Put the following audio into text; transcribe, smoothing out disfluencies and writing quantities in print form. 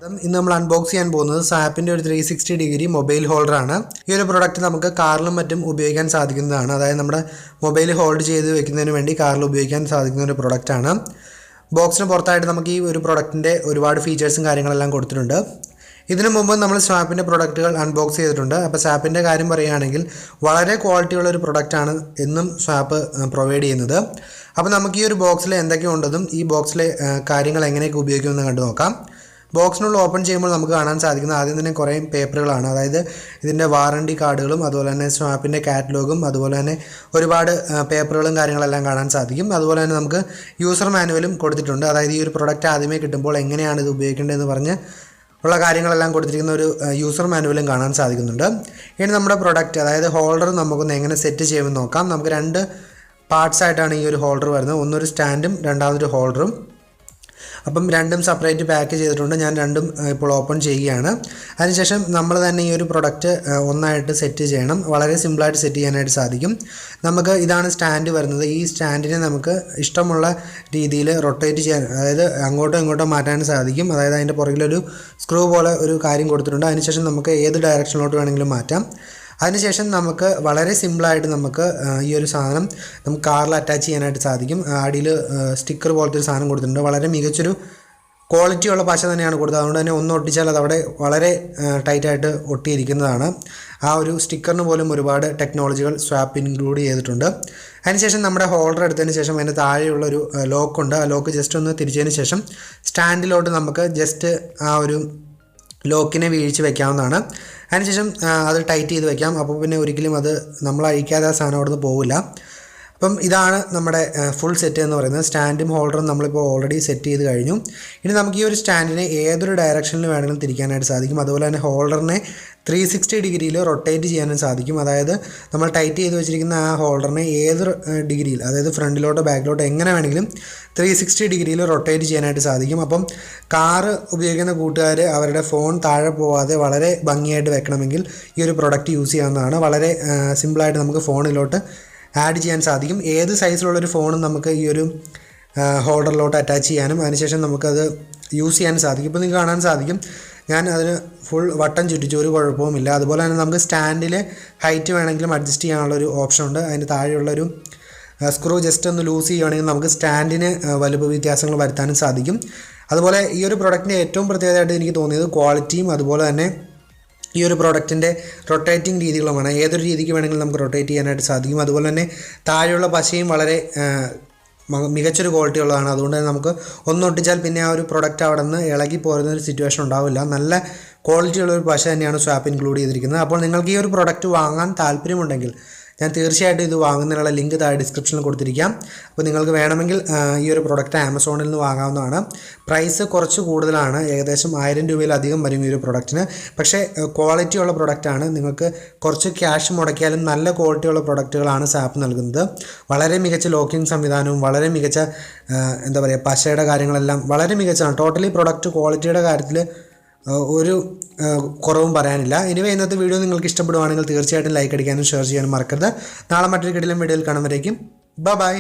ഇന്ന് നമ്മൾ അൺബോക്സ് ചെയ്യാൻ പോകുന്നത് സാപ്പിൻ്റെ ഒരു 360 ഡിഗ്രി മൊബൈൽ ഹോൾഡറാണ്. ഈ ഒരു പ്രൊഡക്റ്റ് നമുക്ക് കാറിലും മറ്റും ഉപയോഗിക്കാൻ സാധിക്കുന്നതാണ്. അതായത് നമ്മുടെ മൊബൈൽ ഹോൾഡ് ചെയ്ത് വെക്കുന്നതിന് വേണ്ടി കാറിൽ ഉപയോഗിക്കാൻ സാധിക്കുന്ന ഒരു പ്രൊഡക്റ്റാണ്. ബോക്സിന് പുറത്തായിട്ട് നമുക്ക് ഈ ഒരു പ്രൊഡക്റ്റിൻ്റെ ഒരുപാട് ഫീച്ചേഴ്സും കാര്യങ്ങളെല്ലാം കൊടുത്തിട്ടുണ്ട്. ഇതിനു മുമ്പ് നമ്മൾ സ്വാപ്പിൻ്റെ പ്രൊഡക്റ്റുകൾ അൺബോക്സ് ചെയ്തിട്ടുണ്ട്. അപ്പോൾ സ്വാപ്പിൻ്റെ കാര്യം പറയുകയാണെങ്കിൽ വളരെ ക്വാളിറ്റിയുള്ള ഒരു പ്രൊഡക്റ്റാണ് എന്നും സ്വാപ്പ് പ്രൊവൈഡ് ചെയ്യുന്നത്. അപ്പോൾ നമുക്ക് ഈ ഒരു ബോക്സിൽ എന്തൊക്കെ ഉണ്ടെന്നും ഈ ബോക്സിലെ കാര്യങ്ങൾ എങ്ങനെയൊക്കെ ഉപയോഗിക്കുമെന്ന് കണ്ടു നോക്കാം. ബോക്സിനുള്ളിൽ ഓപ്പൺ ചെയ്യുമ്പോൾ നമുക്ക് കാണാൻ സാധിക്കുന്നത് ആദ്യം തന്നെ കുറേ പേപ്പറുകളാണ്. അതായത് ഇതിൻ്റെ വാറണ്ടി കാർഡുകളും അതുപോലെ തന്നെ സ്വാപ്പിൻ്റെ കാറ്റലോഗും അതുപോലെ തന്നെ ഒരുപാട് പേപ്പറുകളും കാര്യങ്ങളെല്ലാം കാണാൻ സാധിക്കും. അതുപോലെ തന്നെ നമുക്ക് യൂസർ മാനുവലും കൊടുത്തിട്ടുണ്ട്. അതായത് ഈ ഒരു പ്രൊഡക്റ്റ് ആദ്യമേ കിട്ടുമ്പോൾ എങ്ങനെയാണ് ഇത് ഉപയോഗിക്കേണ്ടതെന്ന് പറഞ്ഞ് ഉള്ള കാര്യങ്ങളെല്ലാം കൊടുത്തിരിക്കുന്ന ഒരു യൂസർ മാനുവലും കാണാൻ സാധിക്കുന്നുണ്ട്. ഇനി നമ്മുടെ പ്രൊഡക്റ്റ് അതായത് ഹോൾഡർ നമുക്കൊന്ന് എങ്ങനെ സെറ്റ് ചെയ്യുമെന്ന് നോക്കാം. നമുക്ക് രണ്ട് പാർട്സ് ആയിട്ടാണ് ഈ ഒരു ഹോൾഡർ വരുന്നത്. ഒന്നൊരു സ്റ്റാൻഡും രണ്ടാമതൊരു ഹോൾഡറും. അപ്പം രണ്ടും സെപ്പറേറ്റ് പാക്ക് ചെയ്തിട്ടുണ്ട്. ഞാൻ രണ്ടും ഇപ്പോൾ ഓപ്പൺ ചെയ്യുകയാണ്. അതിനുശേഷം നമ്മൾ തന്നെ ഈ ഒരു പ്രൊഡക്റ്റ് ഒന്നായിട്ട് സെറ്റ് ചെയ്യണം. വളരെ സിമ്പിളായിട്ട് സെറ്റ് ചെയ്യാനായിട്ട് സാധിക്കും. നമുക്ക് ഇതാണ് സ്റ്റാൻഡ് വരുന്നത്. ഈ സ്റ്റാൻഡിനെ നമുക്ക് ഇഷ്ടമുള്ള രീതിയിൽ റൊട്ടേറ്റ് ചെയ്യാൻ, അതായത് അങ്ങോട്ടോ ഇങ്ങോട്ടോ മാറ്റാൻ സാധിക്കും. അതായത് അതിൻ്റെ പുറകിലൊരു സ്ക്രൂ പോലെ ഒരു കാര്യം കൊടുത്തിട്ടുണ്ട്. അതിനുശേഷം നമുക്ക് ഏത് ഡയറക്ഷനിലോട്ട് വേണമെങ്കിലും മാറ്റാം. അതിനുശേഷം നമുക്ക് വളരെ സിമ്പിളായിട്ട് നമുക്ക് ഈ ഒരു സാധനം നമുക്ക് കാറിൽ അറ്റാച്ച് ചെയ്യാനായിട്ട് സാധിക്കും. അടിയിൽ സ്റ്റിക്കർ പോലത്തെ ഒരു സാധനം കൊടുത്തിട്ടുണ്ട്. വളരെ മികച്ചൊരു ക്വാളിറ്റിയുള്ള പശ തന്നെയാണ് കൊടുത്തത്. അതുകൊണ്ട് തന്നെ ഒന്ന് ഒട്ടിച്ചാൽ അതവിടെ വളരെ ടൈറ്റായിട്ട് ഒട്ടിയിരിക്കുന്നതാണ്. ആ ഒരു സ്റ്റിക്കറിന് പോലും ഒരുപാട് ടെക്നോളജികൾ സ്വാപ്പ് ഇൻക്ലൂഡ് ചെയ്തിട്ടുണ്ട്. അതിനുശേഷം നമ്മുടെ ഹോൾഡർ എടുത്തതിന് ശേഷം അതിൻ്റെ താഴെയുള്ളൊരു ലോക്കുണ്ട്. ആ ലോക്ക് ജസ്റ്റ് ഒന്ന് തിരിച്ചതിന് ശേഷം സ്റ്റാൻഡിലോട്ട് നമുക്ക് ജസ്റ്റ് ആ ഒരു ലോക്കിനെ വീഴ്ച വയ്ക്കാവുന്നതാണ്. അതിനുശേഷം അത് ടൈറ്റ് ചെയ്ത് വയ്ക്കാം. അപ്പോൾ പിന്നെ ഒരിക്കലും അത് നമ്മൾ അഴിക്കാതെ ആ സാധനം അവിടെ നിന്ന് പോവില്ല. അപ്പം ഇതാണ് നമ്മുടെ ഫുൾ സെറ്റ് എന്ന് പറയുന്നത്. സ്റ്റാൻഡും ഹോൾഡറും നമ്മളിപ്പോൾ ഓൾറെഡി സെറ്റ് ചെയ്ത് കഴിഞ്ഞു. ഇനി നമുക്ക് ഈ ഒരു സ്റ്റാൻഡിനെ ഏതൊരു ഡയറക്ഷനിൽ വേണമെങ്കിലും തിരിക്കാനായിട്ട് സാധിക്കും. അതുപോലെ തന്നെ ഹോൾഡറിനെ 360 ഡിഗ്രിയിൽ റൊട്ടേറ്റ് ചെയ്യാനും സാധിക്കും. അതായത് നമ്മൾ ടൈറ്റ് ചെയ്ത് വെച്ചിരിക്കുന്ന ആ ഹോൾഡറിനെ ഏത് ഡിഗ്രിയിൽ, അതായത് ഫ്രണ്ടിലോട്ടോ ബാക്കിലോട്ടോ എങ്ങനെ വേണമെങ്കിലും 360 ഡിഗ്രിയിൽ റൊട്ടേറ്റ് ചെയ്യാനായിട്ട് സാധിക്കും. അപ്പം കാറ് ഉപയോഗിക്കുന്ന കൂട്ടുകാർ അവരുടെ ഫോൺ താഴെ പോവാതെ വളരെ ഭംഗിയായിട്ട് വെക്കണമെങ്കിൽ ഈ ഒരു പ്രൊഡക്റ്റ് യൂസ് ചെയ്യാവുന്നതാണ്. വളരെ സിമ്പിളായിട്ട് നമുക്ക് ഫോണിലോട്ട് ആഡ് ചെയ്യാൻ സാധിക്കും. ഏത് സൈസിലുള്ളൊരു ഫോണും നമുക്ക് ഈ ഒരു ഹോൾഡറിലോട്ട് അറ്റാച്ച് ചെയ്യാനും അതിനുശേഷം നമുക്കത് യൂസ് ചെയ്യാനും സാധിക്കും. ഇപ്പോൾ നിങ്ങൾക്ക് കാണാൻ സാധിക്കും ഞാൻ അതിന് ഫുൾ വട്ടം ചുറ്റിച്ചു, ഒരു കുഴപ്പവുമില്ല. അതുപോലെ തന്നെ നമുക്ക് സ്റ്റാൻഡിൽ ഹൈറ്റ് വേണമെങ്കിലും അഡ്ജസ്റ്റ് ചെയ്യാനുള്ളൊരു ഓപ്ഷൻ ഉണ്ട്. അതിൻ്റെ താഴെയുള്ളൊരു സ്ക്രൂ ജസ്റ്റ് ഒന്ന് ലൂസ് ചെയ്യുകയാണെങ്കിൽ നമുക്ക് സ്റ്റാൻഡിന് വലുപ്പ വ്യത്യാസങ്ങൾ വരുത്താനും സാധിക്കും. അതുപോലെ ഈ ഒരു പ്രൊഡക്റ്റിൻ്റെ ഏറ്റവും പ്രത്യേകതയായിട്ട് എനിക്ക് തോന്നിയത് ക്വാളിറ്റിയും അതുപോലെ തന്നെ ഈ ഒരു പ്രോഡക്റ്റിൻ്റെ റൊട്ടേറ്റിംഗ് രീതികളുമാണ്. ഏതൊരു രീതിക്ക് വേണമെങ്കിലും നമുക്ക് റൊട്ടേറ്റ് ചെയ്യാനായിട്ട് സാധിക്കും. അതുപോലെ തന്നെ താഴെയുള്ള പശയും വളരെ മികച്ചൊരു ക്വാളിറ്റി ഉള്ളതാണ്. അതുകൊണ്ട് തന്നെ നമുക്ക് ഒന്നൊട്ടിച്ചാൽ പിന്നെ ആ ഒരു പ്രൊഡക്റ്റ് അവിടെ നിന്ന് ഇളകി പോരുന്ന ഒരു സിറ്റുവേഷൻ ഉണ്ടാവില്ല. നല്ല ക്വാളിറ്റിയുള്ള ഒരു പശ തന്നെയാണ് സ്വാപ്പ് ഇൻക്ലൂഡ് ചെയ്തിരിക്കുന്നത്. അപ്പോൾ നിങ്ങൾക്ക് ഈ ഒരു പ്രൊഡക്റ്റ് വാങ്ങാൻ താല്പര്യമുണ്ടെങ്കിൽ ഞാൻ തീർച്ചയായിട്ടും ഇത് വാങ്ങുന്നതിനുള്ള ലിങ്ക് താഴെ ഡിസ്ക്രിപ്ഷനിൽ കൊടുത്തിരിക്കാം. അപ്പോൾ നിങ്ങൾക്ക് വേണമെങ്കിൽ ഈ ഒരു പ്രൊഡക്റ്റ് ആമസോണിൽ നിന്ന് വാങ്ങാവുന്നതാണ്. പ്രൈസ് കുറച്ച് കൂടുതലാണ്, ഏകദേശം 1000 രൂപയിലധികം വരും ഈ ഒരു പ്രൊഡക്റ്റിന്. പക്ഷേ ക്വാളിറ്റിയുള്ള പ്രൊഡക്റ്റാണ്. നിങ്ങൾക്ക് കുറച്ച് ക്യാഷ് മുടക്കിയാലും നല്ല ക്വാളിറ്റിയുള്ള പ്രൊഡക്റ്റുകളാണ് സാപ്പ് നൽകുന്നത്. വളരെ മികച്ച ലോക്കിംഗ് സംവിധാനവും വളരെ മികച്ച എന്താ പറയുക പശയുടെ കാര്യങ്ങളെല്ലാം വളരെ മികച്ചതാണ്. ടോട്ടലി പ്രൊഡക്റ്റ് ക്വാളിറ്റിയുടെ കാര്യത്തിൽ ഒരു കുറവും പറയാനില്ല. എനിവേ ഇന്നത്തെ വീഡിയോ നിങ്ങൾക്ക് ഇഷ്ടപ്പെടുവാണെങ്കിൽ തീർച്ചയായിട്ടും ലൈക്ക് അടിക്കാനും ഷെയർ ചെയ്യാനും മറക്കരുത്. നാളെ മറ്റൊരു കിടിലൻ വീഡിയോയിൽ കാണുമ്പോഴേക്കും ബൈ.